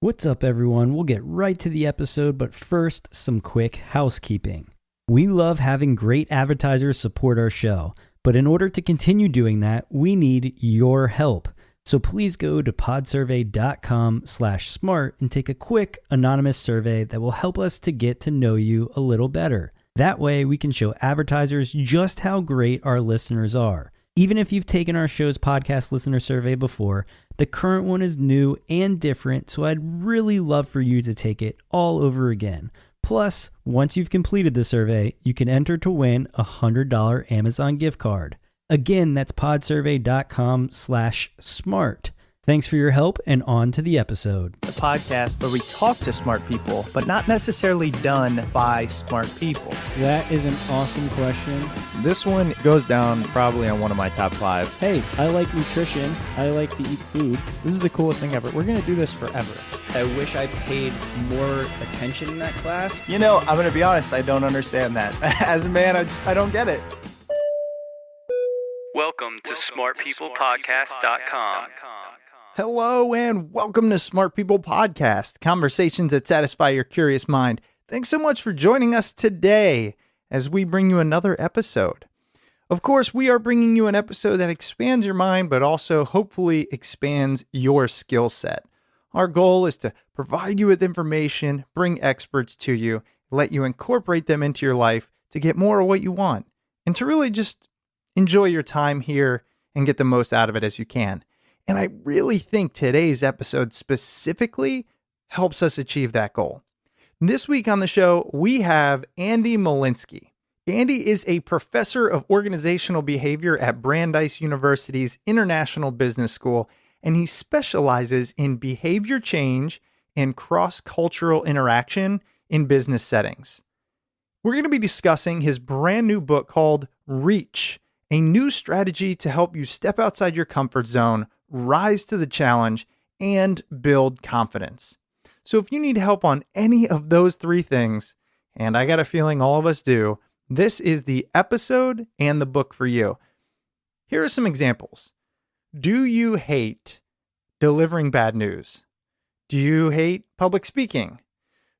What's up, everyone? We'll get right to the episode, but first, some quick housekeeping. We love having great advertisers support our show, but in order to continue doing that, we need your help. So please go to podsurvey.com/smart and take a quick anonymous survey that will help us to get to know you a little better. That way, we can show advertisers just how great our listeners are. Even if you've taken our show's podcast listener survey before, the current one is new and different, so I'd really love for you to take it all over again. Plus, once you've completed the survey, you can enter to win a $100 Amazon gift card. Again, that's podsurvey.com/smart. Thanks for your help, and on to the episode. The podcast where we talk to smart people, but not necessarily done by smart people. That is an awesome question. This one goes down probably on one of my top 5. Hey, I like nutrition. I like to eat food. This is the coolest thing ever. We're going to do this forever. I wish I paid more attention in that class. You know, I'm going to be honest, I don't understand that. As a man, I don't get it. Welcome to smartpeoplepodcast.com. Hello and welcome to Smart People Podcast, conversations that satisfy your curious mind. Thanks so much for joining us today as we bring you another episode. Of course, we are bringing you an episode that expands your mind, but also hopefully expands your skill set. Our goal is to provide you with information, bring experts to you, let you incorporate them into your life to get more of what you want, and to really just enjoy your time here and get the most out of it as you can. And I really think today's episode specifically helps us achieve that goal. This week on the show, we have Andy Molinsky. Andy is a professor of organizational behavior at Brandeis University's International Business School, and he specializes in behavior change and cross-cultural interaction in business settings. We're going to be discussing his brand new book called Reach, a new strategy to help you step outside your comfort zone, rise to the challenge, and build confidence. So if you need help on any of those 3 things, and I got a feeling all of us do, this is the episode and the book for you. Here are some examples. Do you hate delivering bad news? Do you hate public speaking?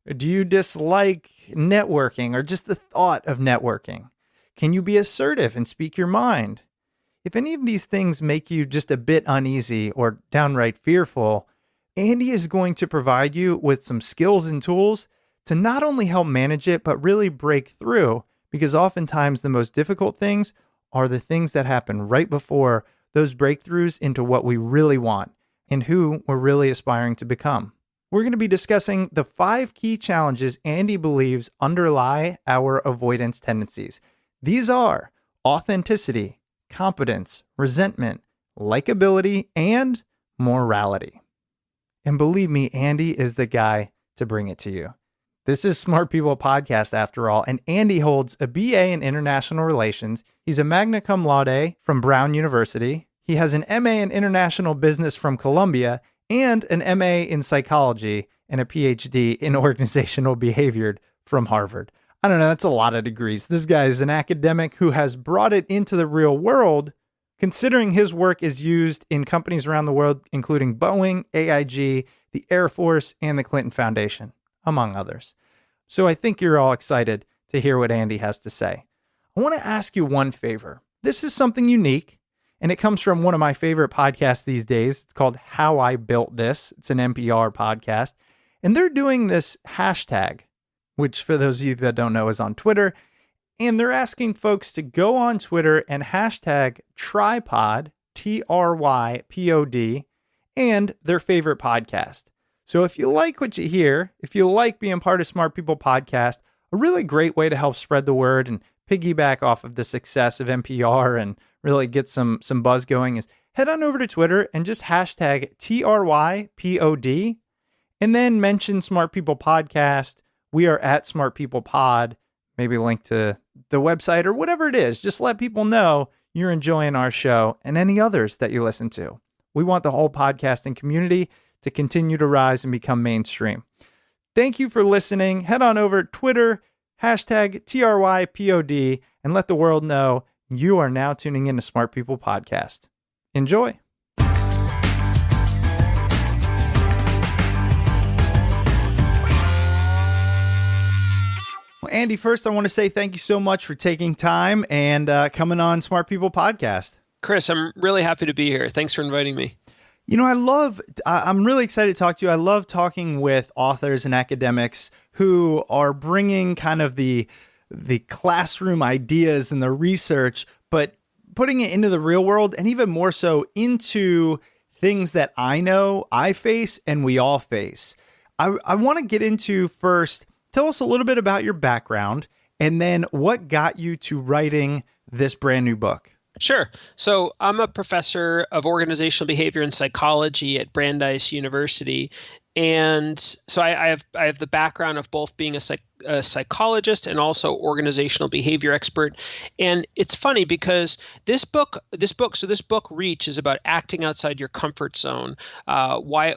Do you dislike networking or just the thought of networking? Can you be assertive and speak your mind? If any of these things make you just a bit uneasy or downright fearful, Andy is going to provide you with some skills and tools to not only help manage it, but really break through, because oftentimes the most difficult things are the things that happen right before those breakthroughs into what we really want and who we're really aspiring to become. We're going to be discussing the 5 key challenges Andy believes underlie our avoidance tendencies. These are authenticity, competence, resentment, likability, and morality. And believe me, Andy is the guy to bring it to you. This is Smart People Podcast after all, and Andy holds a BA in International Relations. He's a magna cum laude from Brown University. He has an M.A. in International Business from Columbia and an M.A. in Psychology and a Ph.D. in Organizational Behavior from Harvard. I don't know, that's a lot of degrees. This guy is an academic who has brought it into the real world, considering his work is used in companies around the world, including Boeing, AIG, the Air Force, and the Clinton Foundation, among others. So I think you're all excited to hear what Andy has to say. I want to ask you one favor. This is something unique, and it comes from one of my favorite podcasts these days. It's called How I Built This. It's an NPR podcast, and they're doing this hashtag, which for those of you that don't know is on Twitter. And they're asking folks to go on Twitter and hashtag Trypod, Trypod, and their favorite podcast. So if you like what you hear, if you like being part of Smart People Podcast, a really great way to help spread the word and piggyback off of the success of NPR and really get some buzz going is head on over to Twitter and just hashtag Trypod, and then mention Smart People Podcast. We are at Smart People Pod, maybe link to the website or whatever it is. Just let people know you're enjoying our show and any others that you listen to. We want the whole podcasting community to continue to rise and become mainstream. Thank you for listening. Head on over to Twitter, hashtag Trypod, and let the world know you are now tuning in to Smart People Podcast. Enjoy. Andy, first, I want to say thank you so much for taking time and coming on Smart People Podcast. Chris, I'm really happy to be here. Thanks for inviting me. I'm really excited to talk to you. I love talking with authors and academics who are bringing kind of the classroom ideas and the research, but putting it into the real world, and even more so into things that I know I face and we all face. I want to get into first, tell us a little bit about your background, and then what got you to writing this brand new book. Sure. So I'm a professor of organizational behavior and psychology at Brandeis University. And so I have the background of both being a psychologist and also organizational behavior expert. And it's funny because this book Reach is about acting outside your comfort zone, why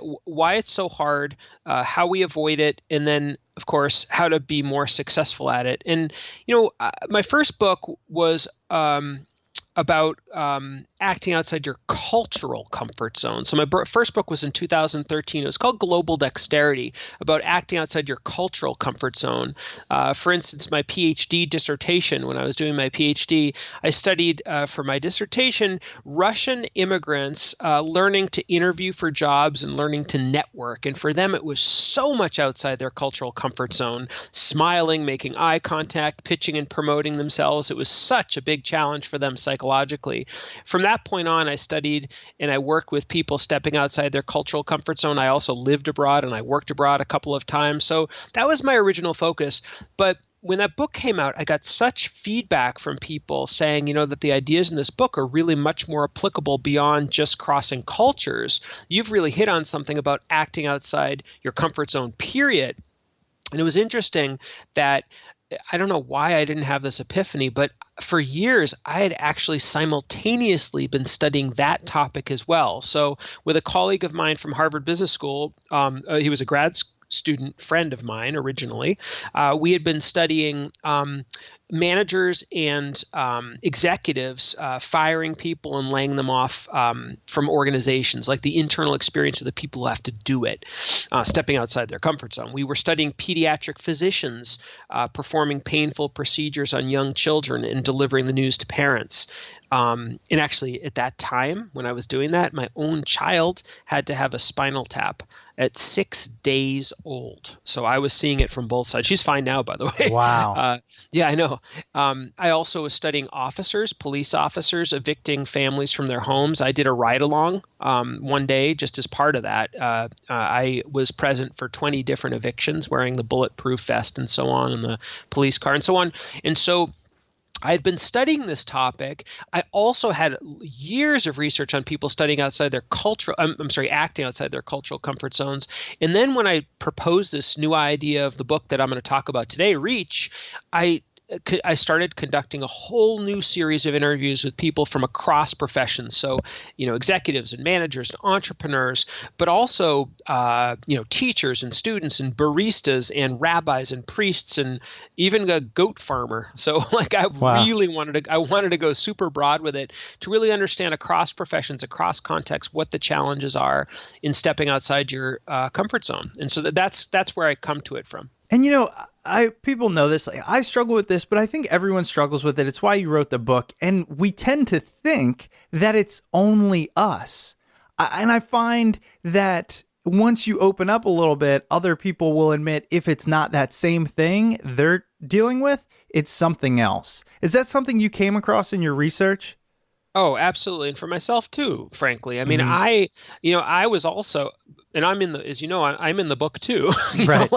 it's so hard, how we avoid it, and then of course how to be more successful at it. And my first book was about acting outside your cultural comfort zone. So my first book was in 2013. It was called Global Dexterity, about acting outside your cultural comfort zone. For instance, my Ph.D. dissertation, when I was doing my Ph.D., I studied for my dissertation Russian immigrants learning to interview for jobs and learning to network. And for them, it was so much outside their cultural comfort zone, smiling, making eye contact, pitching and promoting themselves. It was such a big challenge for them psychologically. From that point on, I studied and I worked with people stepping outside their cultural comfort zone. I also lived abroad and I worked abroad a couple of times. So that was my original focus. But when that book came out, I got such feedback from people saying, that the ideas in this book are really much more applicable beyond just crossing cultures. You've really hit on something about acting outside your comfort zone, period. And it was interesting that I don't know why I didn't have this epiphany, but for years, I had actually simultaneously been studying that topic as well. So with a colleague of mine from Harvard Business School, he was a grad student friend of mine originally, we had been studying managers and executives firing people and laying them off from organizations, like the internal experience of the people who have to do it, stepping outside their comfort zone. We were studying pediatric physicians performing painful procedures on young children and delivering the news to parents. And actually, at that time, when I was doing that, my own child had to have a spinal tap at 6 days old. So I was seeing it from both sides. She's fine now, by the way. Wow. Yeah, I know. I also was studying police officers evicting families from their homes. I did a ride-along one day just as part of that. I was present for 20 different evictions wearing the bulletproof vest and so on, and the police car and so on. And so I had been studying this topic. I also had years of research on people studying outside their acting outside their cultural comfort zones. And then when I proposed this new idea of the book that I'm going to talk about today, Reach, I started conducting a whole new series of interviews with people from across professions. So, executives and managers and entrepreneurs, but also, teachers and students and baristas and rabbis and priests and even a goat farmer. So really wanted to go super broad with it to really understand across professions, across contexts, what the challenges are in stepping outside your comfort zone. And so that's where I come to it from. And people know this. I struggle with this, but I think everyone struggles with it. It's why you wrote the book. And we tend to think that it's only us. And I find that once you open up a little bit, other people will admit if it's not that same thing they're dealing with, it's something else. Is that something you came across in your research? Oh, absolutely. And for myself too, frankly. I mean, I was also, and I'm in I'm in the book too. Right.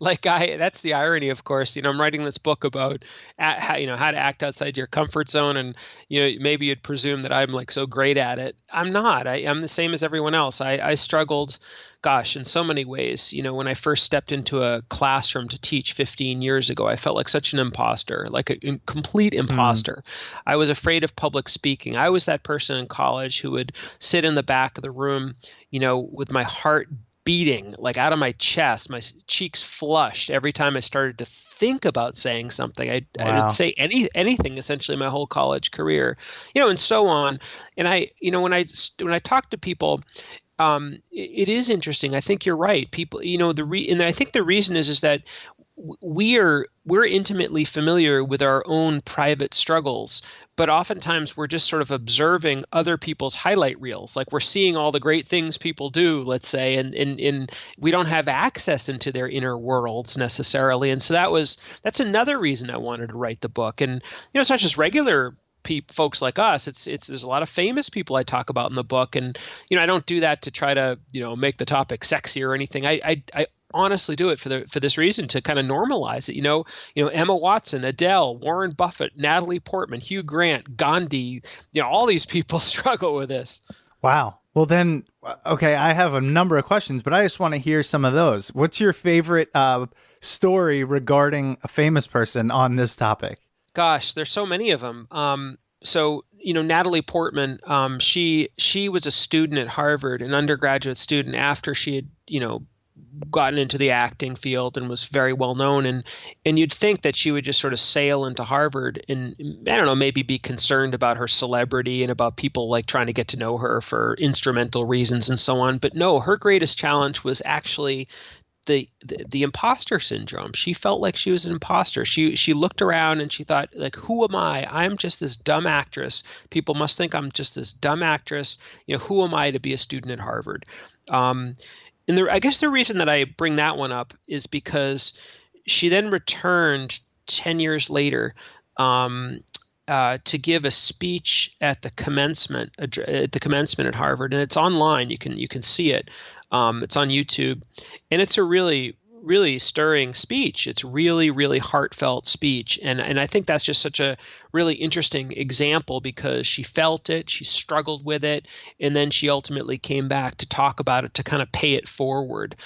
That's the irony, of course. I'm writing this book about how to act outside your comfort zone, and maybe you'd presume that I'm so great at it. I'm not. I'm the same as everyone else. I struggled, in so many ways. When I first stepped into a classroom to teach 15 years ago, I felt like such an imposter, like a complete imposter. I was afraid of public speaking. I was that person in college who would sit in the back of the room, with my heart beating out of my chest, my cheeks flushed every time I started to think about saying something. I would say anything essentially my whole college career, and so on. And when I talk to people, it is interesting. I think you're right. People, and I think the reason is that we're intimately familiar with our own private struggles, but oftentimes we're just sort of observing other people's highlight reels. Like we're seeing all the great things people do, let's say, and we don't have access into their inner worlds necessarily. And so that's another reason I wanted to write the book. And it's not just regular folks like us. There's a lot of famous people I talk about in the book, and I don't do that to try to make the topic sexy or anything. I honestly do it for this reason, to kind of normalize it. Emma Watson, Adele, Warren Buffett, Natalie Portman, Hugh Grant, Gandhi. All these people struggle with this. Wow. Well, then, okay, I have a number of questions, but I just want to hear some of those. What's your favorite story regarding a famous person on this topic? Gosh, there's so many of them. So Natalie Portman, she was a student at Harvard, an undergraduate student, after she had gotten into the acting field and was very well known, and you'd think that she would just sort of sail into Harvard and, I don't know, maybe be concerned about her celebrity and about people like trying to get to know her for instrumental reasons and so on. But no, her greatest challenge was actually the imposter syndrome. She felt like she was an imposter. She looked around and she thought, like, who am I? I'm just this dumb actress. People must think I'm just this dumb actress. Who am I to be a student at Harvard? And I guess the reason that I bring that one up is because she then returned 10 years later to give a speech at the commencement at Harvard, and it's online. You can see it. It's on YouTube, and it's a really, really stirring speech. It's really, really heartfelt speech, and I think that's just such a really interesting example, because she felt it, she struggled with it, and then she ultimately came back to talk about it, to kind of pay it forward.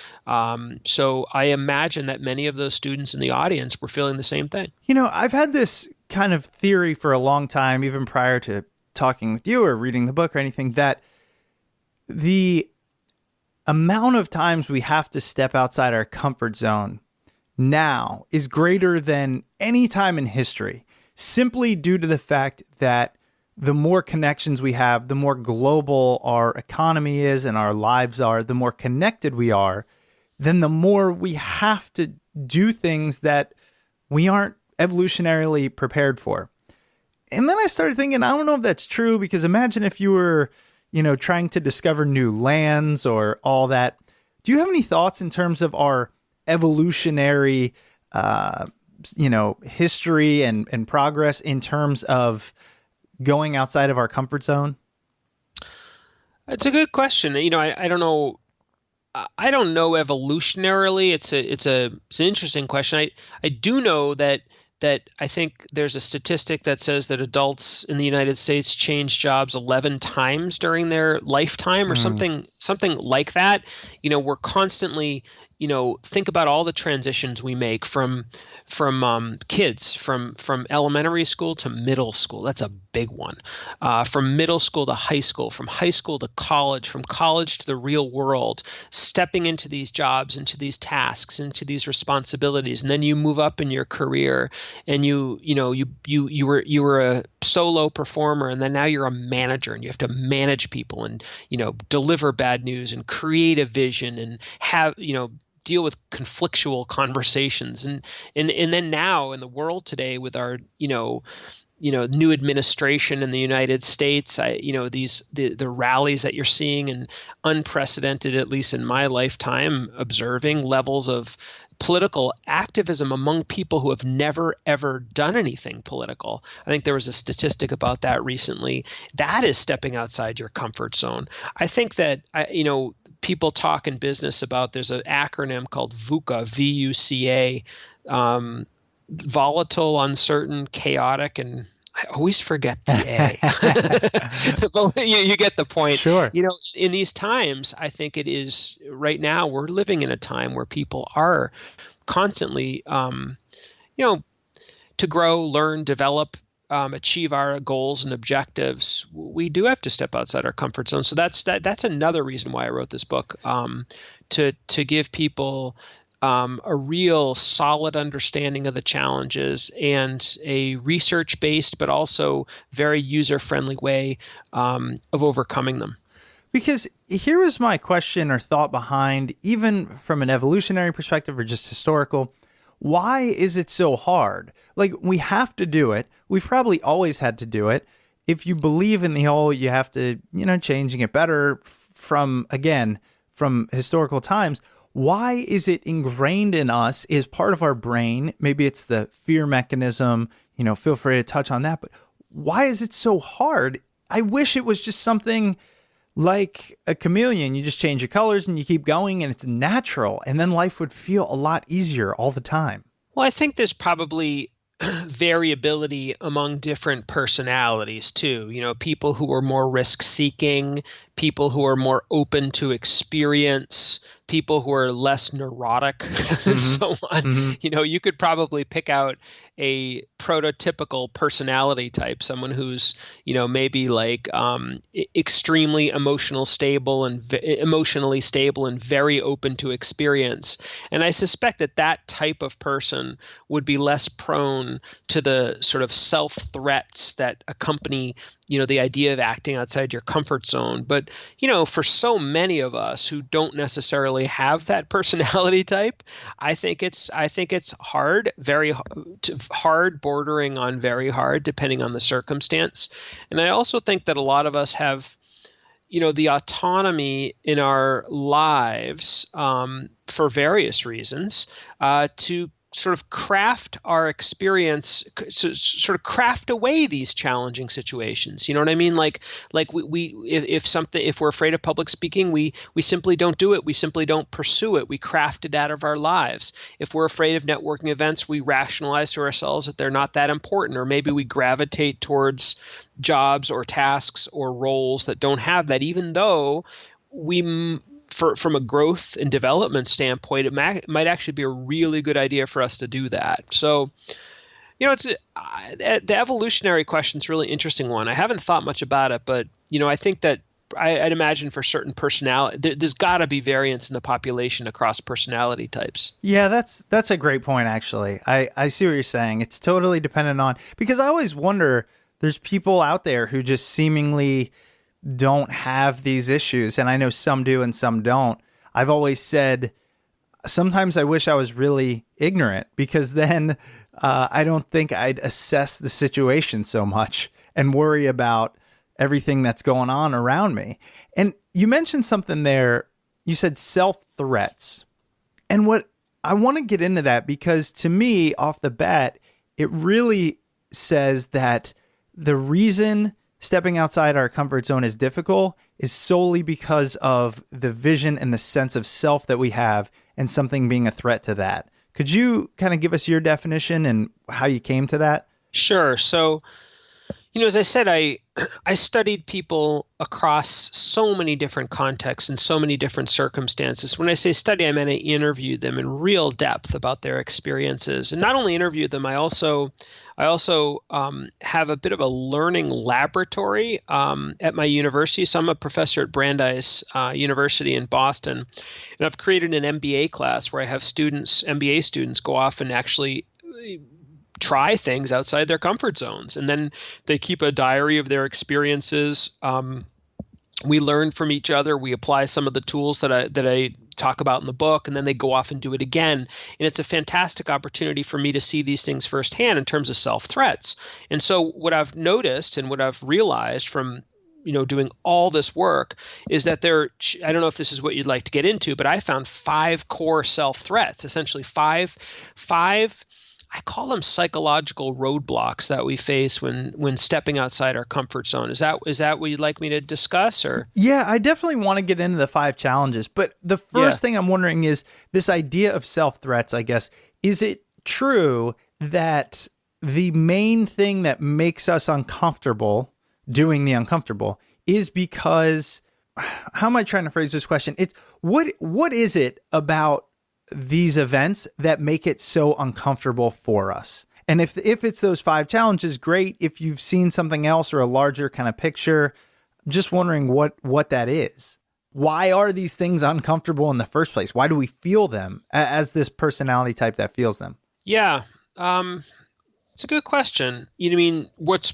So I imagine that many of those students in the audience were feeling the same thing. I've had this kind of theory for a long time, even prior to talking with you or reading the book or anything, that the amount of times we have to step outside our comfort zone now is greater than any time in history, simply due to the fact that the more connections we have, the more global our economy is and our lives are, the more connected we are, then the more we have to do things that we aren't evolutionarily prepared for. And then I started thinking, I don't know if that's true, because imagine if you were trying to discover new lands or all that. Do you have any thoughts in terms of our evolutionary, history and progress in terms of going outside of our comfort zone? It's a good question. I don't know. I don't know evolutionarily. It's an interesting question. I do know that I think there's a statistic that says that adults in the United States change jobs 11 times during their lifetime, or something like that. We're constantly, think about all the transitions we make from kids, from elementary school to middle school. That's a big one. From middle school to high school, from high school to college, from college to the real world, stepping into these jobs, into these tasks, into these responsibilities, and then you move up in your career, and you were a solo performer, and then now you're a manager, and you have to manage people, and deliver bad news, and create a vision, and have deal with conflictual conversations, and then now in the world today with our new administration in the United States, the rallies that you're seeing, and unprecedented, at least in my lifetime, observing levels of political activism among people who have never, ever done anything political. I think there was a statistic about that recently. That is stepping outside your comfort zone. I think that, people talk in business about, there's an acronym called VUCA, V-U-C-A, volatile, uncertain, chaotic, and I always forget the A. But you get the point. Sure. In these times, I think it is, right now, we're living in a time where people are constantly, to grow, learn, develop, achieve our goals and objectives. We do have to step outside our comfort zone. So that's another reason why I wrote this book, to give people a real solid understanding of the challenges, and a research-based but also very user-friendly way of overcoming them. Because here was my question or thought behind, even from an evolutionary perspective or just historical, Why is it so hard? Like, we have to do it. We've probably always had to do it. If you believe in the whole, you have to, changing it better from historical times, why is it ingrained in us, is part of our brain? Maybe it's the fear mechanism, feel free to touch on that, but why is it so hard? I wish it was just something like a chameleon. You just change your colors and you keep going and it's natural. And then life would feel a lot easier all the time. Well, I think there's probably variability among different personalities too. People who are more risk seeking, people who are more open to experience, people who are less neurotic, and so on. Mm-hmm. You could probably pick out a prototypical personality type, someone who's, maybe like extremely emotionally stable and very open to experience. And I suspect that type of person would be less prone to the sort of self-threats that accompany, the idea of acting outside your comfort zone. But, for so many of us who don't necessarily have that personality type, I think it's hard, very hard, bordering on very hard, depending on the circumstance. And I also think that a lot of us have, the autonomy in our lives for various reasons to sort of craft our experience, sort of craft away these challenging situations. You know what I mean? Like if we're afraid of public speaking, we simply don't do it. We simply don't pursue it. We craft it out of our lives. If we're afraid of networking events, we rationalize to ourselves that they're not that important, or maybe we gravitate towards jobs or tasks or roles that don't have that, even though from a growth and development standpoint, it might actually be a really good idea for us to do that. So, it's the evolutionary question is a really interesting one. I haven't thought much about it, but, I think that I'd imagine for certain personality, there's got to be variance in the population across personality types. Yeah, that's a great point, actually. I see what you're saying. It's totally dependent on, because I always wonder, there's people out there who just seemingly don't have these issues, and I know some do and some don't. I've always said sometimes I wish I was really ignorant, because then I don't think I'd assess the situation so much and worry about everything that's going on around me. And you mentioned something there. You said self-threats. And what I want to get into that, because to me, off the bat, it really says that the reason stepping outside our comfort zone is difficult is solely because of the vision and the sense of self that we have, and something being a threat to that. Could you kind of give us your definition and how you came to that? Sure. So, as I said, I studied people across so many different contexts and so many different circumstances. When I say study, I mean I interviewed them in real depth about their experiences. And not only interviewed them, I also have a bit of a learning laboratory at my university. So I'm a professor at Brandeis University in Boston, and I've created an MBA class where I have MBA students go off and actually try things outside their comfort zones. And then they keep a diary of their experiences. We learn from each other. We apply some of the tools that I talk about in the book, and then they go off and do it again. And it's a fantastic opportunity for me to see these things firsthand in terms of self-threats. And so what I've noticed and what I've realized from doing all this work is that I don't know if this is what you'd like to get into, but I found 5 core self-threats, essentially five I call them psychological roadblocks that we face when stepping outside our comfort zone. Is that what you'd like me to discuss? Or yeah, I definitely want to get into the 5 challenges. But the first thing I'm wondering is this idea of self-threats, I guess. Is it true that the main thing that makes us uncomfortable doing the uncomfortable is because, how am I trying to phrase this question? It's what is it about these events that make it so uncomfortable for us? And if it's those 5 challenges, great. If you've seen something else or a larger kind of picture, just wondering what that is. Why are these things uncomfortable in the first place? Why do we feel them as this personality type that feels them? Yeah, it's a good question. You mean what's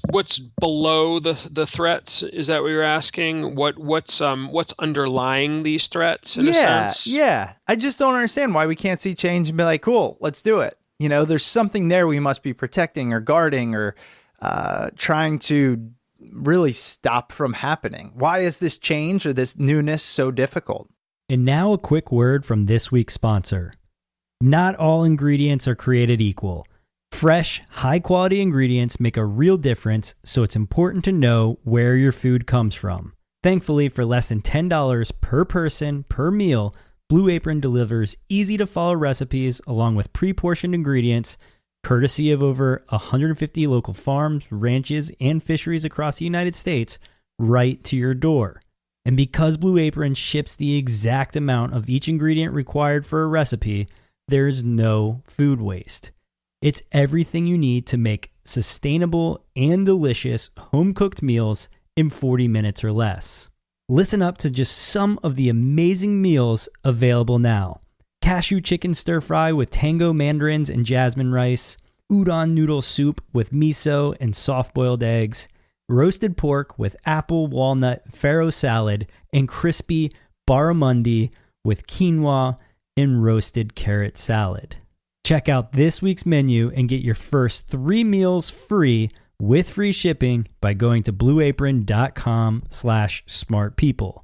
below the threats? Is that what you're asking? What's underlying these threats in a sense? Yeah. I just don't understand why we can't see change and be like, cool, let's do it. there's something there we must be protecting or guarding or trying to really stop from happening. Why is this change or this newness so difficult? And now a quick word from this week's sponsor. Not all ingredients are created equal. Fresh, high-quality ingredients make a real difference, so it's important to know where your food comes from. Thankfully, for less than $10 per person per meal, Blue Apron delivers easy-to-follow recipes along with pre-portioned ingredients, courtesy of over 150 local farms, ranches, and fisheries across the United States, right to your door. And because Blue Apron ships the exact amount of each ingredient required for a recipe, there's no food waste. It's everything you need to make sustainable and delicious home-cooked meals in 40 minutes or less. Listen up to just some of the amazing meals available now. Cashew chicken stir fry with tango mandarins and jasmine rice, udon noodle soup with miso and soft-boiled eggs, roasted pork with apple walnut farro salad, and crispy barramundi with quinoa and roasted carrot salad. Check out this week's menu and get your first 3 meals free with free shipping by going to blueapron.com/smartpeople.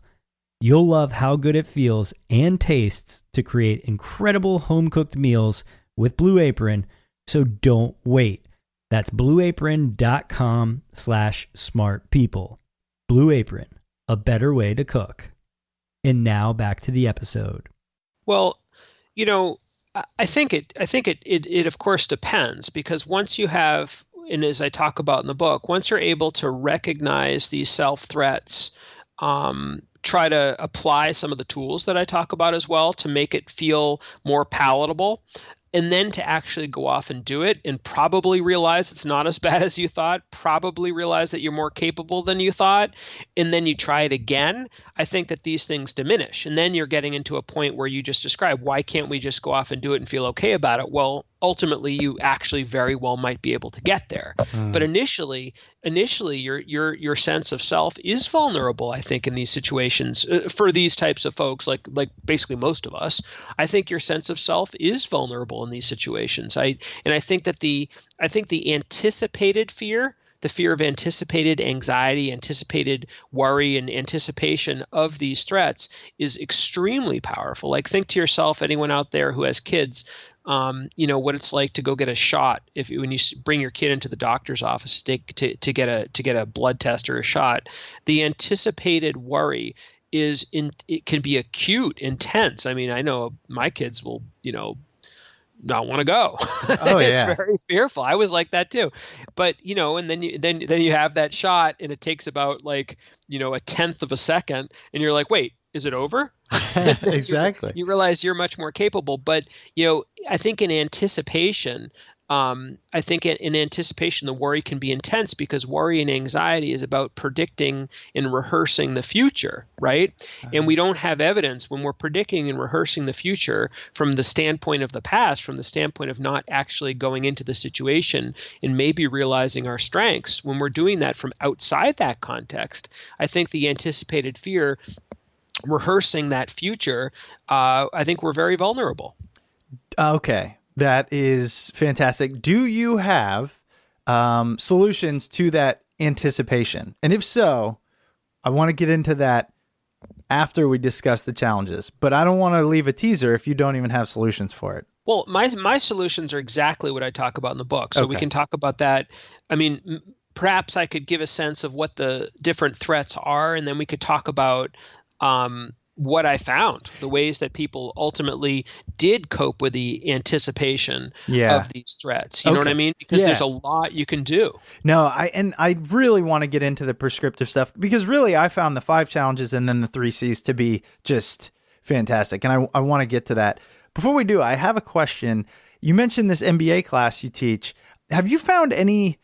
You'll love how good it feels and tastes to create incredible home-cooked meals with Blue Apron, so don't wait. That's blueapron.com/smartpeople. Blue Apron, a better way to cook. And now back to the episode. Well, I think it of course depends, because once you have, and as I talk about in the book, once you're able to recognize these self-threats, try to apply some of the tools that I talk about as well to make it feel more palatable, and then to actually go off and do it and probably realize it's not as bad as you thought, probably realize that you're more capable than you thought, and then you try it again, I think that these things diminish. And then you're getting into a point where you just described, why can't we just go off and do it and feel okay about it? Well, ultimately, you actually very well might be able to get there. But initially, your sense of self is vulnerable, I think, in these situations. For these types of folks, like basically most of us, I think your sense of self is vulnerable in these situations. I think that the anticipated fear, the fear of anticipated anxiety, anticipated worry, and anticipation of these threats is extremely powerful. Like, think to yourself, anyone out there who has kids, what it's like to go get a shot when you bring your kid into the doctor's office to get a blood test or a shot. The anticipated worry it can be acute, intense. I mean, I know my kids will, not want to go. Oh, yeah. It's very fearful. I was like that too. But, and then you have that shot and it takes about a tenth of a second and you're like, wait, is it over? Exactly. You realize you're much more capable. But, I think in anticipation, the worry can be intense, because worry and anxiety is about predicting and rehearsing the future, right? And we don't have evidence when we're predicting and rehearsing the future from the standpoint of the past, from the standpoint of not actually going into the situation and maybe realizing our strengths. When we're doing that from outside that context, I think the anticipated fear, rehearsing that future, I think we're very vulnerable. Okay. That is fantastic. Do you have solutions to that anticipation? And if so, I want to get into that after we discuss the challenges, but I don't want to leave a teaser if you don't even have solutions for it. Well, my solutions are exactly what I talk about in the book. So we can talk about that. I mean, perhaps I could give a sense of what the different threats are, and then we could talk about what I found, the ways that people ultimately did cope with the anticipation of these threats. You know what I mean? Because there's a lot you can do. No, I really want to get into the prescriptive stuff, because really I found the 5 challenges and then the 3 C's to be just fantastic. And I want to get to that. Before we do, I have a question. You mentioned this MBA class you teach. Have you found any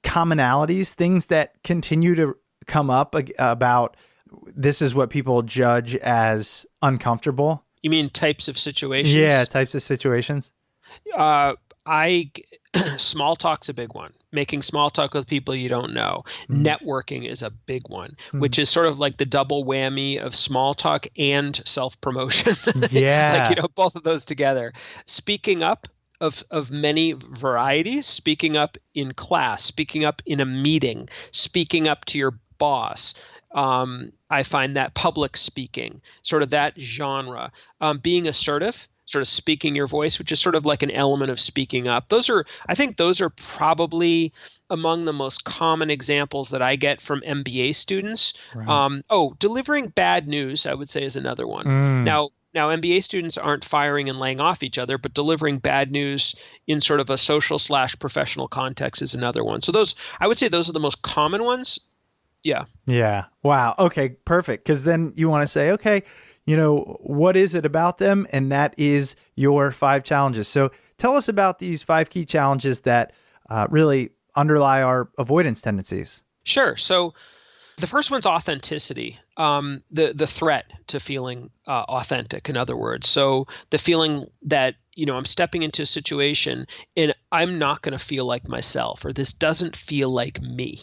commonalities, things that continue to come up about this is what people judge as uncomfortable? You mean types of situations? Yeah, types of situations. Small talk's a big one. Making small talk with people you don't know. Networking is a big one, which is sort of like the double whammy of small talk and self-promotion. Yeah. Both of those together. Speaking up of many varieties, speaking up in class, speaking up in a meeting, speaking up to your boss. I find that public speaking, sort of that genre, being assertive, sort of speaking your voice, which is sort of like an element of speaking up. I think those are probably among the most common examples that I get from MBA students. Right. Delivering bad news, I would say, is another one. Now, MBA students aren't firing and laying off each other, but delivering bad news in sort of a social/professional context is another one. So I would say those are the most common ones. Yeah. Yeah. Wow. Okay, perfect. Because then you want to say, okay, what is it about them? And that is your 5 challenges. So tell us about these 5 key challenges that really underlie our avoidance tendencies. Sure. So the first one's authenticity, the threat to feeling authentic, in other words. So the feeling that, I'm stepping into a situation and I'm not going to feel like myself, or this doesn't feel like me.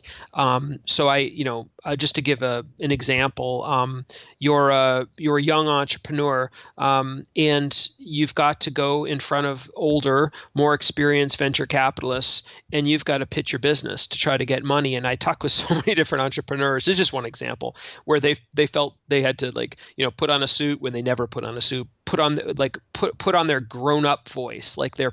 So just to give an example, you're a young entrepreneur, and you've got to go in front of older, more experienced venture capitalists, and you've got to pitch your business to try to get money. And I talk with so many different entrepreneurs. This is just one example where they felt they had to put on a suit when they never put on a suit, put on their grown-up voice, like their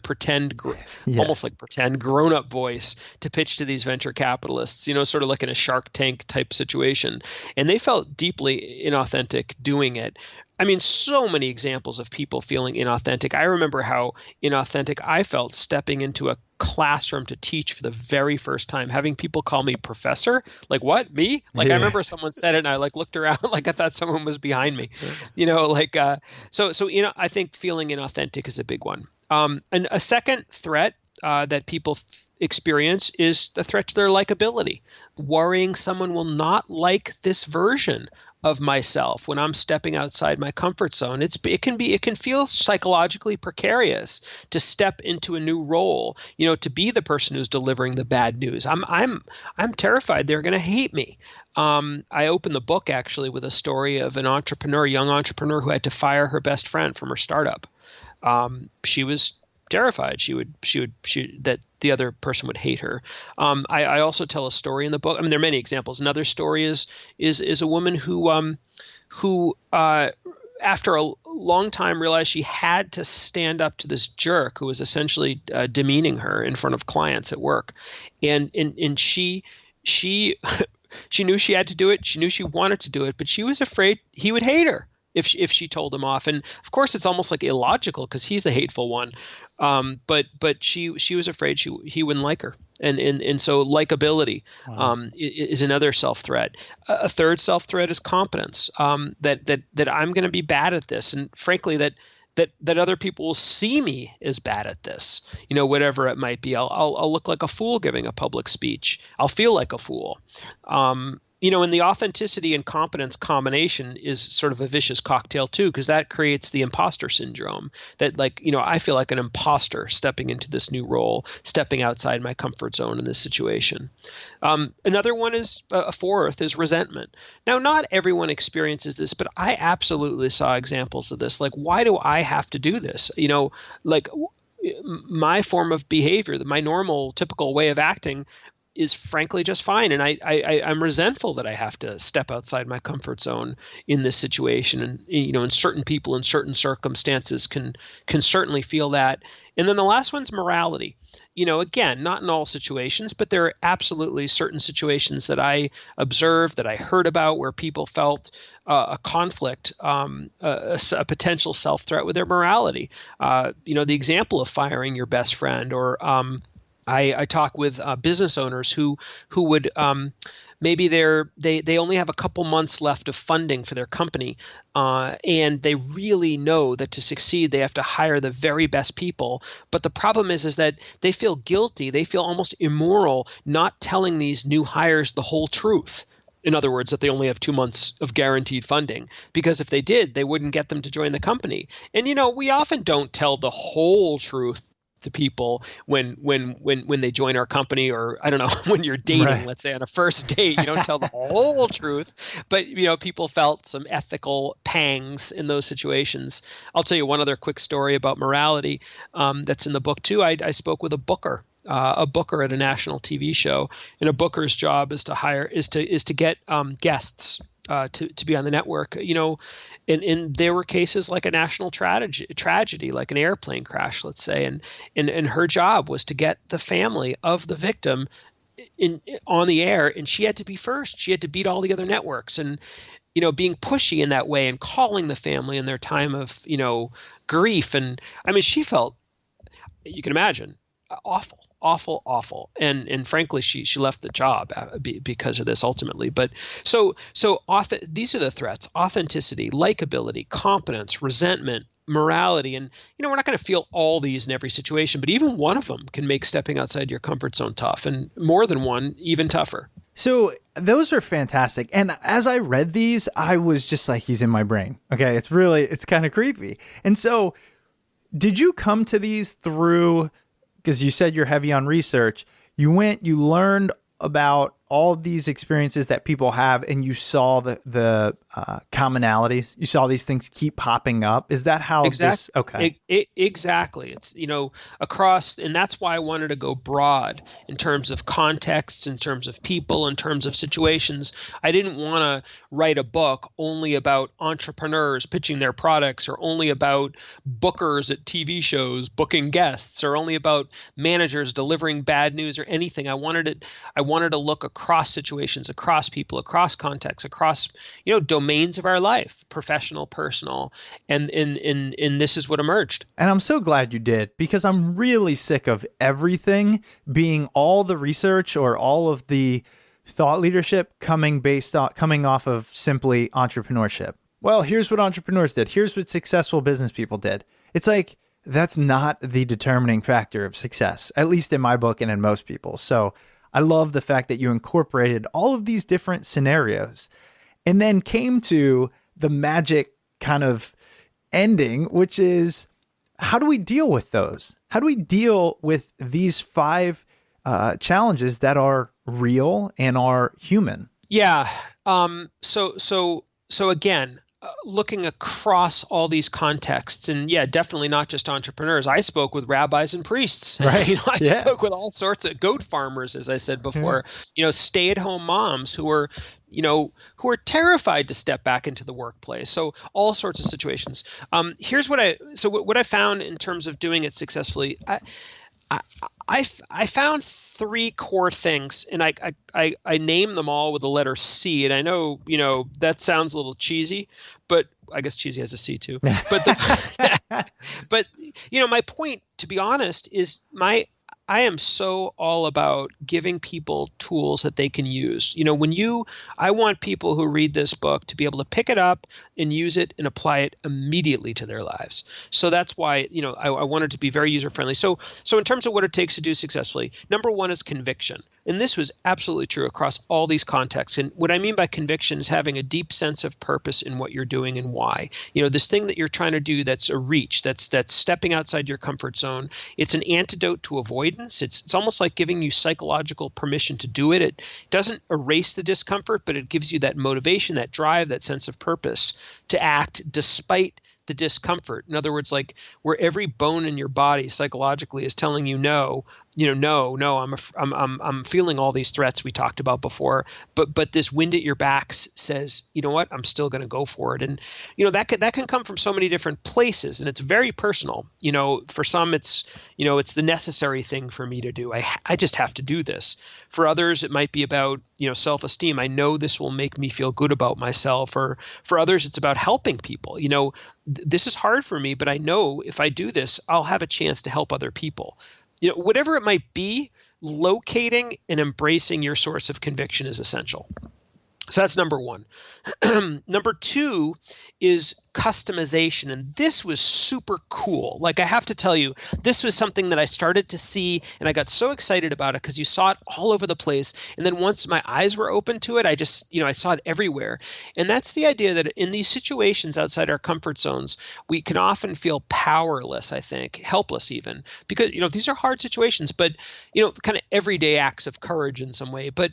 almost like pretend grown-up voice to pitch to these venture capitalists, sort of like in a Shark Tank type situation. And they felt deeply inauthentic doing it. I mean, so many examples of people feeling inauthentic. I remember how inauthentic I felt stepping into a classroom to teach for the very first time, having people call me professor. Like, what? Me? I remember someone said it and I looked around like I thought someone was behind me, so I think feeling inauthentic is a big one. And a second threat that people experience is the threat to their likability, worrying someone will not like this version of myself when I'm stepping outside my comfort zone. It can feel psychologically precarious to step into a new role, to be the person who's delivering the bad news. I'm terrified they're going to hate me. I opened the book actually with a story of an young entrepreneur who had to fire her best friend from her startup. She was terrified that the other person would hate her. I also tell a story in the book. I mean, there are many examples. Another story is a woman who after a long time realized she had to stand up to this jerk who was essentially demeaning her in front of clients at work, and she she knew she had to do it. She knew she wanted to do it, but she was afraid he would hate her if she told him off. And of course, it's almost like illogical because he's the hateful one. But she was afraid he wouldn't like her. And so likability is another self-threat. A third self-threat is competence, that I'm going to be bad at this. And frankly, that other people will see me as bad at this, whatever it might be. I'll look like a fool giving a public speech. I'll feel like a fool. And the authenticity and competence combination is sort of a vicious cocktail too, because that creates the imposter syndrome that I feel like an imposter stepping into this new role, stepping outside my comfort zone in this situation. Another one is a fourth is resentment. Now, not everyone experiences this, but I absolutely saw examples of this. Like, why do I have to do this? My form of behavior, my normal, typical way of acting is frankly just fine. And I'm resentful that I have to step outside my comfort zone in this situation. And, and certain people in certain circumstances can certainly feel that. And then the last one's morality. Again, not in all situations, but there are absolutely certain situations that I observed, that I heard about where people felt a conflict, a potential self-threat with their morality. The example of firing your best friend, or I talk with business owners who would maybe they only have a couple months left of funding for their company, and they really know that to succeed they have to hire the very best people. But the problem is that they feel guilty. They feel almost immoral not telling these new hires the whole truth. In other words, that they only have 2 months of guaranteed funding, because if they did, they wouldn't get them to join the company. And, we often don't tell the whole truth to people when they join our company, or I don't know, when you're dating, Right. let's say on a first date, you don't tell the whole truth, but people felt some ethical pangs in those situations. I'll tell you one other quick story about morality that's in the book too. I spoke with a booker at a national TV show, and a booker's job is to get guests to be on the network. And there were cases like a national tragedy, like an airplane crash, let's say, and her job was to get the family of the victim on the air, and she had to be first. She had to beat all the other networks, and being pushy in that way and calling the family in their time of grief. And I mean, she felt, you can imagine, awful. And frankly, she left the job because of this ultimately. But so these are the threats: authenticity, likability, competence, resentment, morality. And, we're not going to feel all these in every situation, but even one of them can make stepping outside your comfort zone tough, and more than one, even tougher. So those are fantastic. And as I read these, I was just like, he's in my brain. Okay. It's kind of creepy. And so did you come to these through, because you said you're heavy on research, you learned about all these experiences that people have, and you saw the commonalities. You saw these things keep popping up. Is that how this? Okay. Exactly. It's, across, and that's why I wanted to go broad in terms of contexts, in terms of people, in terms of situations. I didn't want to write a book only about entrepreneurs pitching their products, or only about bookers at TV shows booking guests, or only about managers delivering bad news, or anything. I wanted to look across situations, across people, across contexts, across domains of our life, professional, personal, and this is what emerged. And I'm so glad you did, because I'm really sick of everything being all the research or all of the thought leadership coming off of simply entrepreneurship. Well, here's what entrepreneurs did. Here's what successful business people did. It's like, that's not the determining factor of success, at least in my book and in most people. So I love the fact that you incorporated all of these different scenarios and then came to the magic kind of ending, which is, how do we deal with those? How do we deal with these 5 challenges that are real and are human? Yeah. So again, looking across all these contexts, and definitely not just entrepreneurs. I spoke with rabbis and priests. Right. I spoke with all sorts of goat farmers, as I said before. Stay-at-home moms who are terrified to step back into the workplace. So all sorts of situations. Here's what I found in terms of doing it successfully. I found 3 core things, and I name them all with the letter C. And I know, that sounds a little cheesy, but I guess cheesy has a C too. But but my point, to be honest, is I am so all about giving people tools that they can use. I want people who read this book to be able to pick it up and use it and apply it immediately to their lives. So that's why, I want it to be very user-friendly. So in terms of what it takes to do successfully, number 1 is conviction. And this was absolutely true across all these contexts. And what I mean by conviction is having a deep sense of purpose in what you're doing and why. This thing that you're trying to do, that's a reach, that's stepping outside your comfort zone. It's an antidote to avoidance. It's almost like giving you psychological permission to do it. It doesn't erase the discomfort, but it gives you that motivation, that drive, that sense of purpose to act despite the discomfort. In other words, like where every bone in your body psychologically is telling you no, I'm feeling all these threats we talked about before, but this wind at your back says, you know what, I'm still going to go for it. And that can come from so many different places, and it's very personal. For some it's the necessary thing for me to do. I just have to do this. For others it might be about self-esteem. I know this will make me feel good about myself. Or for others it's about helping people. This is hard for me, but I know if I do this, I'll have a chance to help other people. Whatever it might be, locating and embracing your source of conviction is essential. So that's number one. Number two is customization. And this was super cool. Like, I have to tell you, this was something that I started to see, and I got so excited about it because you saw it all over the place. And then once my eyes were open to it, I saw it everywhere. And that's the idea that in these situations outside our comfort zones, we can often feel powerless, I think, helpless even, because, these are hard situations, but, kind of everyday acts of courage in some way. But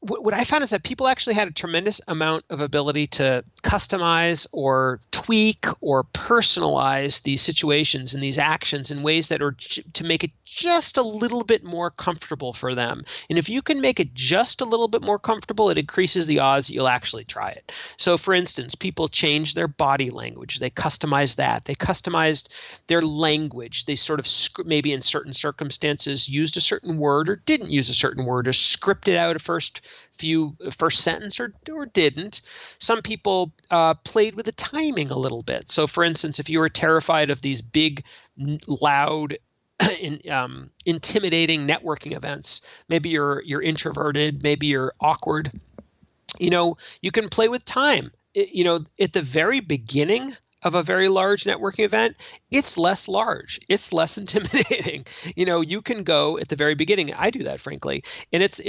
what I found is that people actually had a tremendous amount of ability to customize or tweak or personalize these situations and these actions in ways that are to make it just a little bit more comfortable for them. And if you can make it just a little bit more comfortable, it increases the odds that you'll actually try it. So for instance, people changed their body language. They customized that. They customized their language. They sort of maybe in certain circumstances used a certain word or didn't use a certain word, or scripted out a first sentence or didn't. Some people played with the timing a little bit. So for instance, if you were terrified of these big, loud, intimidating networking events, maybe you're introverted, maybe you're awkward, you can play with time. At the very beginning of a very large networking event, it's less large. It's less intimidating. You can go at the very beginning. I do that, frankly. And it's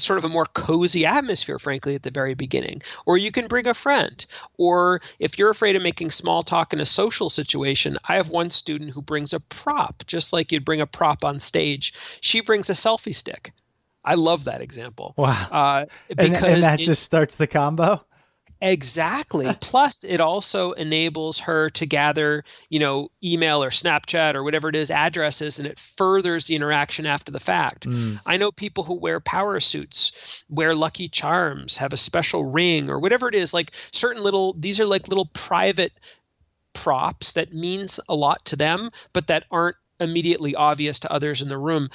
sort of a more cozy atmosphere, frankly, at the very beginning. Or you can bring a friend. Or if you're afraid of making small talk in a social situation, I have one student who brings a prop, just like you'd bring a prop on stage. She brings a selfie stick. I love that example. Wow. And that just starts the combo? Exactly. Plus, it also enables her to gather, email or Snapchat or whatever it is, addresses, and it furthers the interaction after the fact. I know people who wear power suits, wear Lucky Charms, have a special ring or whatever it is, like these are like little private props that means a lot to them, but that aren't immediately obvious to others in the room.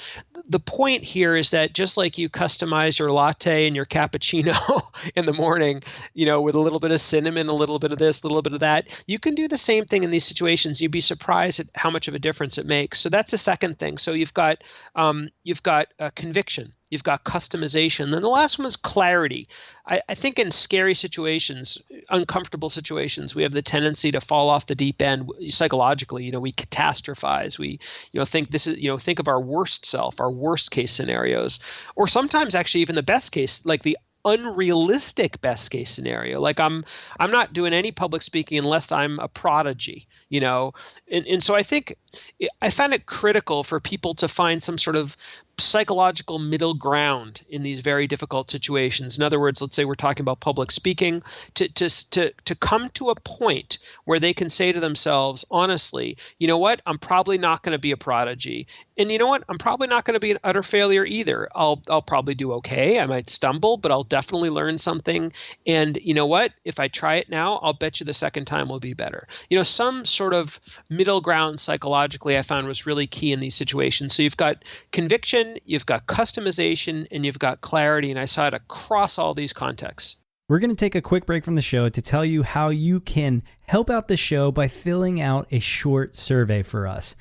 The point here is that just like you customize your latte and your cappuccino in the morning, with a little bit of cinnamon, a little bit of this, a little bit of that, you can do the same thing in these situations. You'd be surprised at how much of a difference it makes. So that's the second thing. So you've got conviction. You've got customization. Then the last one is clarity. I think in scary situations, uncomfortable situations, we have the tendency to fall off the deep end psychologically. We catastrophize. We, think of our worst self, our worst case scenarios, or sometimes actually even the best case, like the unrealistic best case scenario. Like I'm not doing any public speaking unless I'm a prodigy, and so I think I find it critical for people to find some sort of psychological middle ground in these very difficult situations. In other words, let's say we're talking about public speaking, to come to a point where they can say to themselves, honestly, you know what, I'm probably not going to be a prodigy. And you know what, I'm probably not going to be an utter failure either. I'll probably do okay. I might stumble, but I'll definitely learn something. And you know what, if I try it now, I'll bet you the second time will be better. Some sort of middle ground psychologically I found was really key in these situations. So you've got conviction, you've got customization, and you've got clarity. And I saw it across all these contexts. We're going to take a quick break from the show to tell you how you can help out the show by filling out a short survey for us.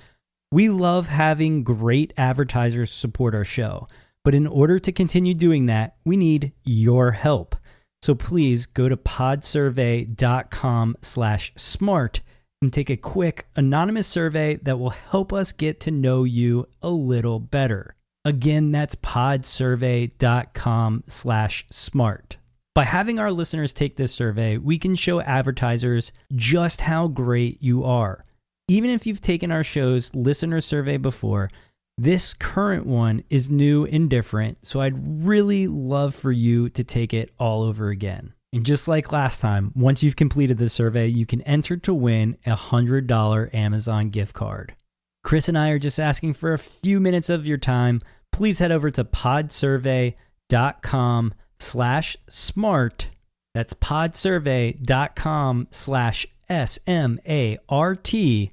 We love having great advertisers support our show, but in order to continue doing that, we need your help. So please go to podsurvey.com/smart and take a quick anonymous survey that will help us get to know you a little better. Again, that's podsurvey.com/smart. By having our listeners take this survey, we can show advertisers just how great you are. Even if you've taken our show's listener survey before, this current one is new and different, so I'd really love for you to take it all over again. And just like last time, once you've completed the survey, you can enter to win a $100 Amazon gift card. Chris and I are just asking for a few minutes of your time. Please head over to podsurvey.com/smart. That's podsurvey.com/SMART.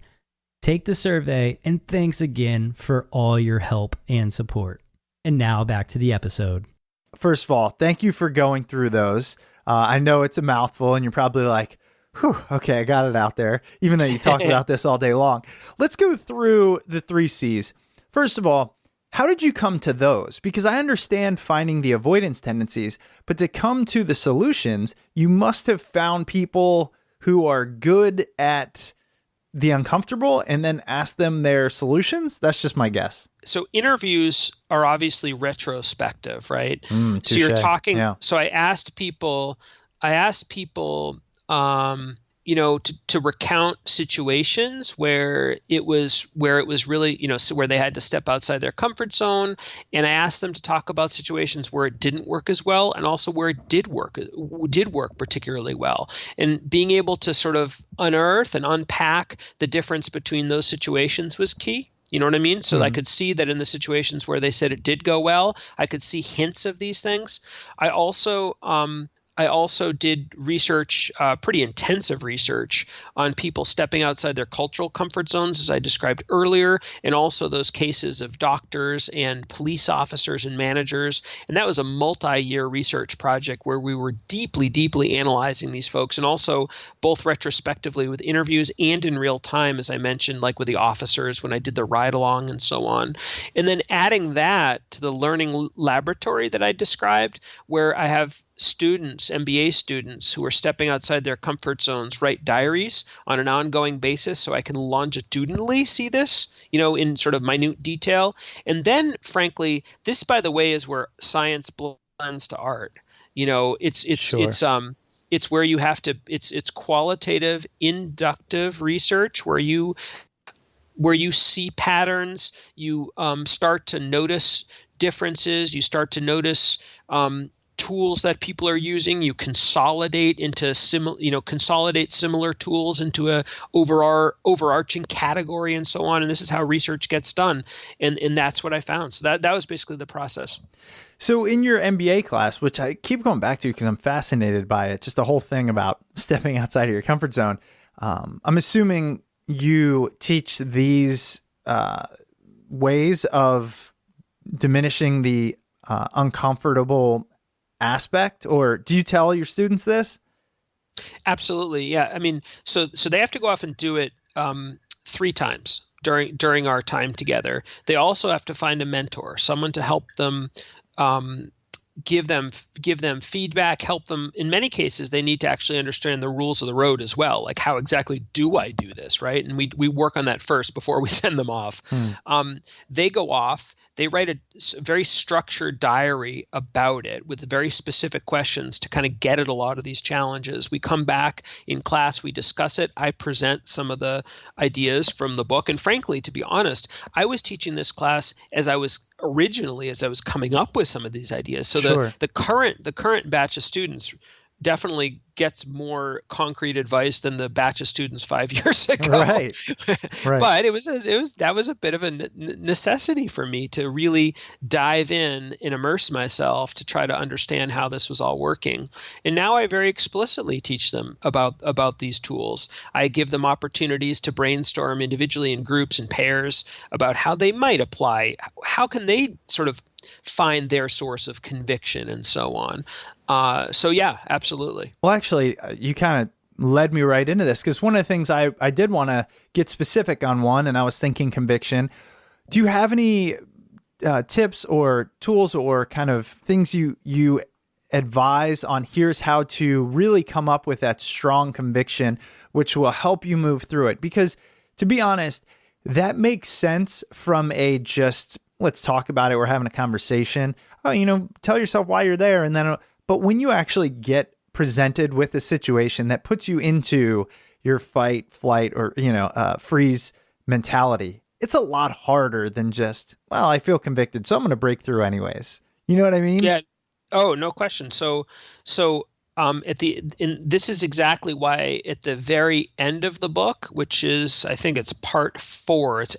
Take the survey, and thanks again for all your help and support. And now back to the episode. First of all, thank you for going through those. I know it's a mouthful, and you're probably like, whew, okay, I got it out there, even though you talk about this all day long. Let's go through the 3 C's. First of all, How did you come to those? Because I understand finding the avoidance tendencies, but to come to the solutions, you must have found people who are good at the uncomfortable and then ask them their solutions. That's just my guess. So interviews are obviously retrospective, right? So you're Touche. talking. Yeah. So I asked people, to recount situations where it was really, so where they had to step outside their comfort zone. And I asked them to talk about situations where it didn't work as well, and also where it did work particularly well. And being able to sort of unearth and unpack the difference between those situations was key. You know what I mean? So I could see that in the situations where they said it did go well, I could see hints of these things. I also did research, pretty intensive research on people stepping outside their cultural comfort zones, as I described earlier, and also those cases of doctors and police officers and managers. And that was a multi-year research project where we were deeply, deeply analyzing these folks, and also both retrospectively with interviews and in real time, as I mentioned, like with the officers when I did the ride-along and so on. And then adding that to the learning laboratory that I described, where I have students, MBA students, who are stepping outside their comfort zones, write diaries on an ongoing basis so I can longitudinally see this, in sort of minute detail. And then, frankly, this, by the way, is where science blends to art. It's where you have to, it's qualitative, inductive research where you see patterns, you start to notice differences, you start to notice tools that people are using. You consolidate into similar tools into a overarching category and so on. And this is how research gets done. And that's what I found. So that was basically the process. So in your MBA class, which I keep going back to because I'm fascinated by it, just the whole thing about stepping outside of your comfort zone, I'm assuming you teach these ways of diminishing the uncomfortable aspect, or do you tell your students this? Absolutely. Yeah. I mean, so they have to go off and do it 3 times during our time together. They also have to find a mentor, someone to help them, give them feedback, help them. In many cases, they need to actually understand the rules of the road as well. Like, how exactly do I do this, right? And we work on that first before we send them off. They go off. They write a very structured diary about it with very specific questions to kind of get at a lot of these challenges. We come back in class, we discuss it. I present some of the ideas from the book. And frankly, to be honest, I was teaching this class as I was coming up with some of these ideas. So Sure. the current batch of students definitely gets more concrete advice than the batch of students 5 years ago. Right. But that was a bit of a necessity for me to really dive in and immerse myself to try to understand how this was all working. And now I very explicitly teach them about these tools. I give them opportunities to brainstorm individually in groups and pairs about how they might apply, how can they sort of find their source of conviction and so on. So yeah, absolutely. Well, actually, you kind of led me right into this because one of the things I did want to get specific on one, and I was thinking conviction. Do you have any tips or tools or kind of things you advise on here's how to really come up with that strong conviction, which will help you move through it? Because to be honest, that makes sense from a just, let's talk about it, we're having a conversation. Oh, tell yourself why you're there. And then, but when you actually get presented with a situation that puts you into your fight, flight, or, freeze mentality, it's a lot harder than just, well, I feel convicted, so I'm going to break through anyways. You know what I mean? Yeah. Oh, no question. So this is exactly why at the very end of the book, which is, I think it's part 4, it's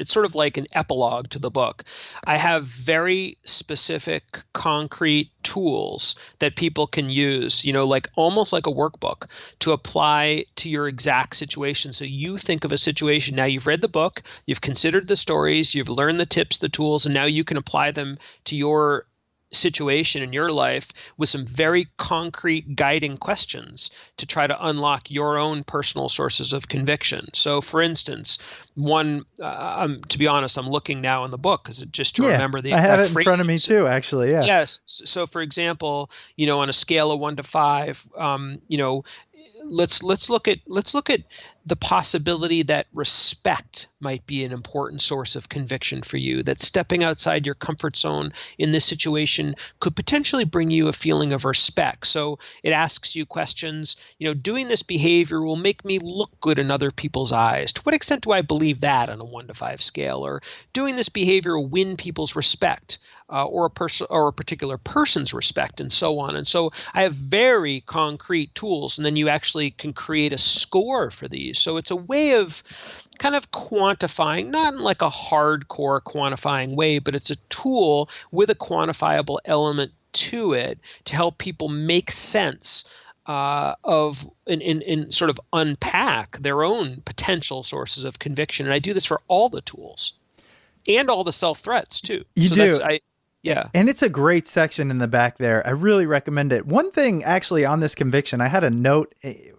sort of like an epilogue to the book. I have very specific, concrete tools that people can use, like almost like a workbook to apply to your exact situation. So you think of a situation. Now you've read the book, you've considered the stories, you've learned the tips, the tools, and now you can apply them to your situation in your life with some very concrete guiding questions to try to unlock your own personal sources of conviction. So, for instance, one, to be honest, I'm looking now in the book because just to remember the I have exact it in front of me too, actually. Yeah. Yes. So, for example, on a scale of 1 to 5, let's look at the possibility that respect might be an important source of conviction for you, that stepping outside your comfort zone in this situation could potentially bring you a feeling of respect. So it asks you questions, doing this behavior will make me look good in other people's eyes. To what extent do I believe that on a 1 to 5 scale? Or doing this behavior will win people's respect, or a particular person's respect, and so on. And so I have very concrete tools, and then you actually can create a score for these. So it's a way of kind of quantifying, not in like a hardcore quantifying way, but it's a tool with a quantifiable element to it to help people make sense of in sort of unpack their own potential sources of conviction. And I do this for all the tools and all the self-threats too. You do. Yeah. And it's a great section in the back there. I really recommend it. One thing actually on this conviction, I had a note,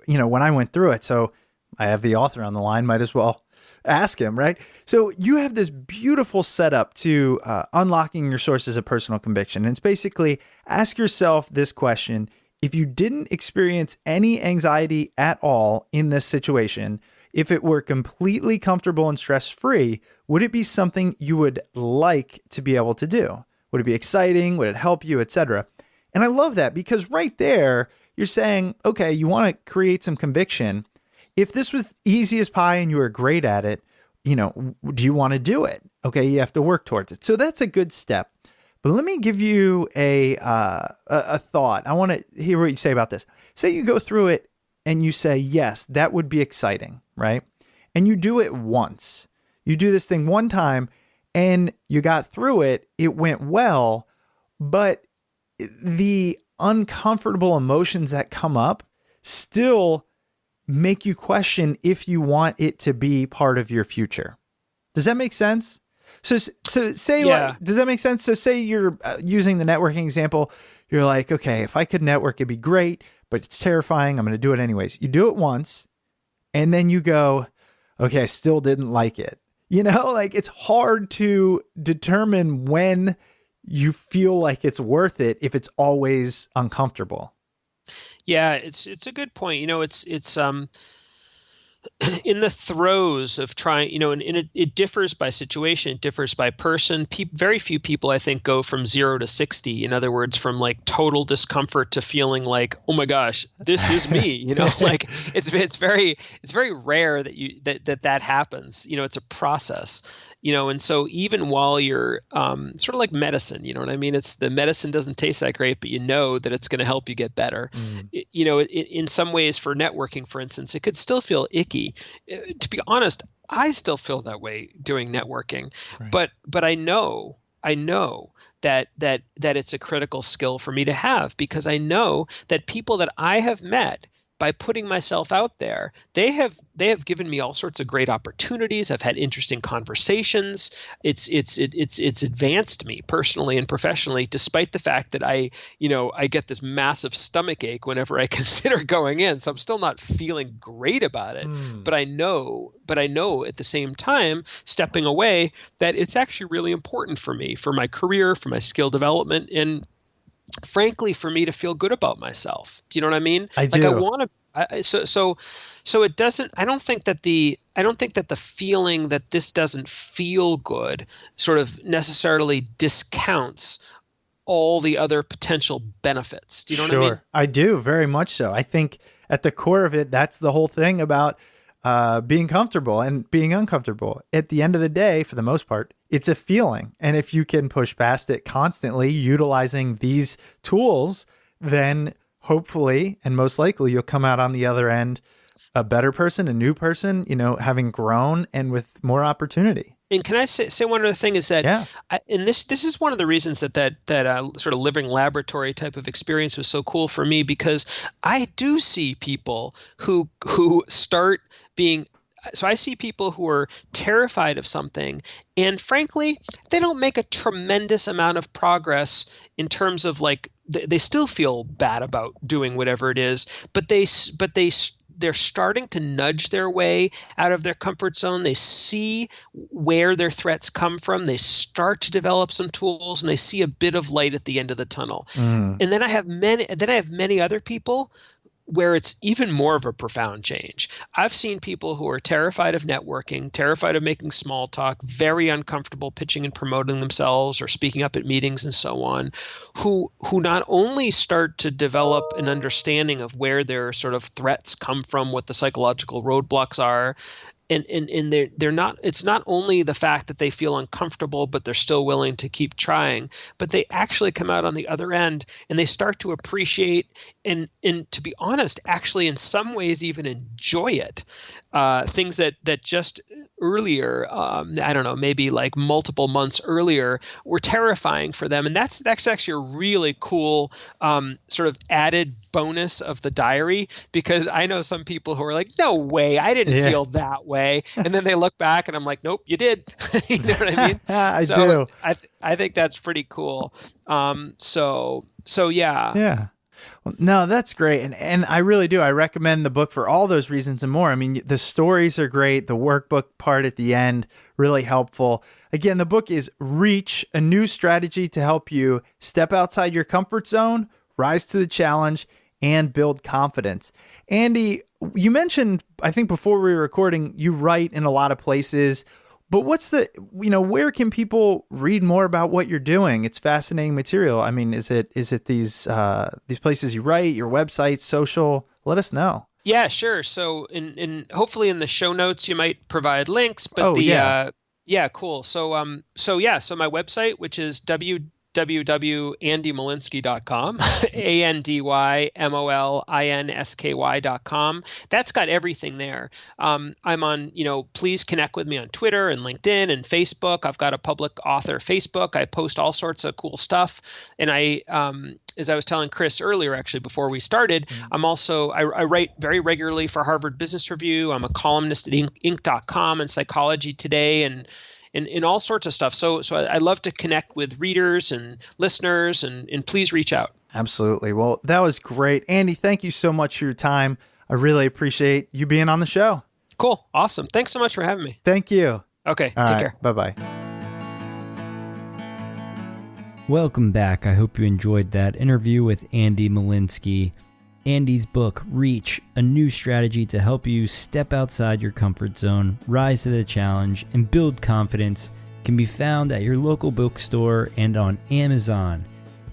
when I went through it. So I have the author on the line, might as well ask him, right? So you have this beautiful setup to unlocking your sources of personal conviction. And it's basically ask yourself this question: if you didn't experience any anxiety at all in this situation, if it were completely comfortable and stress-free, would it be something you would like to be able to do? Would it be exciting? Would it help you, etc.? And I love that because right there, you're saying, okay, you want to create some conviction. If this was easy as pie and you were great at it, do you want to do it? Okay, you have to work towards it. So that's a good step. But let me give you a thought. I want to hear what you say about this. Say you go through it and you say, yes, that would be exciting, right? And you do it once. You do this thing one time and you got through it. It went well, but the uncomfortable emotions that come up still make you question if you want it to be part of your future. Does that make sense? So say, does that make sense? So say you're using the networking example. You're like, okay, if I could network, it'd be great, but it's terrifying. I'm going to do it anyways. You do it once and then you go, okay, I still didn't like it. It's hard to determine when you feel like it's worth it if it's always uncomfortable. Yeah, it's a good point. It's in the throes of trying, and it differs by situation, it differs by person. Very few people, I think, go from 0 to 60. In other words, from like total discomfort to feeling like, oh my gosh, this is me. Like it's very rare that happens. It's a process. And so even while you're sort of like medicine, you know what I mean? It's the medicine doesn't taste that great, but you know that it's going to help you get better. In some ways for networking, for instance, it could still feel icky. To be honest, I still feel that way doing networking, right. But I know that it's a critical skill for me to have because I know that people that I have met by putting myself out there, they have given me all sorts of great opportunities. I've had interesting conversations. It's advanced me personally and professionally, despite the fact that I get this massive stomach ache whenever I consider going in. So I'm still not feeling great about it. But I know at the same time, stepping away, that it's actually really important for me, for my career, for my skill development, and frankly, for me to feel good about myself. Do you know what I mean? I do. Like I want to. So it doesn't. I don't think that the feeling that this doesn't feel good sort of necessarily discounts all the other potential benefits. Do you know what I mean? I do, very much so. I think at the core of it, that's the whole thing about being comfortable and being uncomfortable. At the end of the day, for the most part, it's a feeling. And if you can push past it constantly utilizing these tools, then hopefully and most likely you'll come out on the other end a better person, a new person, having grown and with more opportunity. And can I say one other thing is that, and this is one of the reasons that sort of living laboratory type of experience was so cool for me, because I do see people who start being I see people who are terrified of something, and frankly, they don't make a tremendous amount of progress in terms of like they still feel bad about doing whatever it is, but they're starting to nudge their way out of their comfort zone. They see where their threats come from. They start to develop some tools, and they see a bit of light at the end of the tunnel. And then I have many other people where it's even more of a profound change. I've seen people who are terrified of networking, terrified of making small talk, very uncomfortable pitching and promoting themselves or speaking up at meetings and so on, who not only start to develop an understanding of where their sort of threats come from, what the psychological roadblocks are, and they're not, it's not only the fact that they feel uncomfortable, but they're still willing to keep trying, but they actually come out on the other end and they start to appreciate and to be honest, actually in some ways even enjoy it. Things that just earlier, I don't know, maybe like multiple months earlier were terrifying for them. And that's actually a really cool sort of added bonus of the diary, because I know some people who are like, no way, I didn't feel that way. And then they look back and I'm like, nope, you did. You know what I mean? I do. I think that's pretty cool. So yeah. Yeah. Well, no, that's great. And I really do. I recommend the book for all those reasons and more. I mean, the stories are great. The workbook part at the end, really helpful. Again, the book is Reach, a new strategy to help you step outside your comfort zone, rise to the challenge, and build confidence. Andy, you mentioned, I think before we were recording, you write in a lot of places. But where can people read more about what you're doing? It's fascinating material. I mean, is it these places you write, your website, social? Let us know. Yeah, sure. So in hopefully in the show notes you might provide links. But cool. So my website, which is www.andymolinsky.com, ANDYMOLINSKY.com. That's got everything there. I'm on, please connect with me on Twitter and LinkedIn and Facebook. I've got a public author Facebook. I post all sorts of cool stuff. And I, as I was telling Chris earlier, actually, before we started, I'm also, I write very regularly for Harvard Business Review. I'm a columnist at Inc.com and Psychology Today and all sorts of stuff. So I love to connect with readers and listeners, and please reach out. Absolutely. Well, that was great. Andy, thank you so much for your time. I really appreciate you being on the show. Cool. Awesome. Thanks so much for having me. Thank you. Okay. All take right, care. Bye-bye. Welcome back. I hope you enjoyed that interview with Andy Molinsky. Andy's book, Reach, a new strategy to help you step outside your comfort zone, rise to the challenge, and build confidence, can be found at your local bookstore and on Amazon.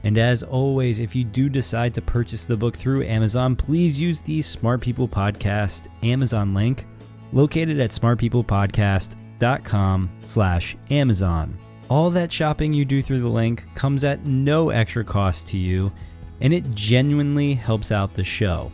And as always, if you do decide to purchase the book through Amazon, please use the Smart People Podcast Amazon link located at smartpeoplepodcast.com/Amazon. All that shopping you do through the link comes at no extra cost to you, and it genuinely helps out the show.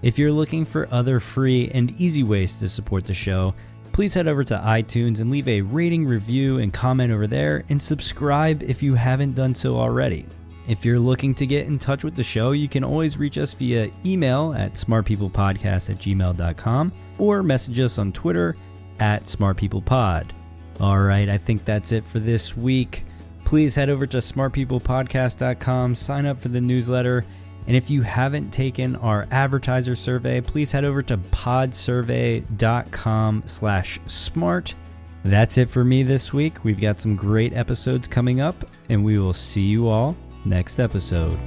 If you're looking for other free and easy ways to support the show, please head over to iTunes and leave a rating, review, and comment over there, and subscribe if you haven't done so already. If you're looking to get in touch with the show, you can always reach us via email at smartpeoplepodcast@gmail.com or message us on Twitter at smartpeoplepod. All right, I think that's it for this week. Please head over to smartpeoplepodcast.com, sign up for the newsletter, and if you haven't taken our advertiser survey, please head over to podsurvey.com/smart. That's it for me this week. We've got some great episodes coming up, and we will see you all next episode.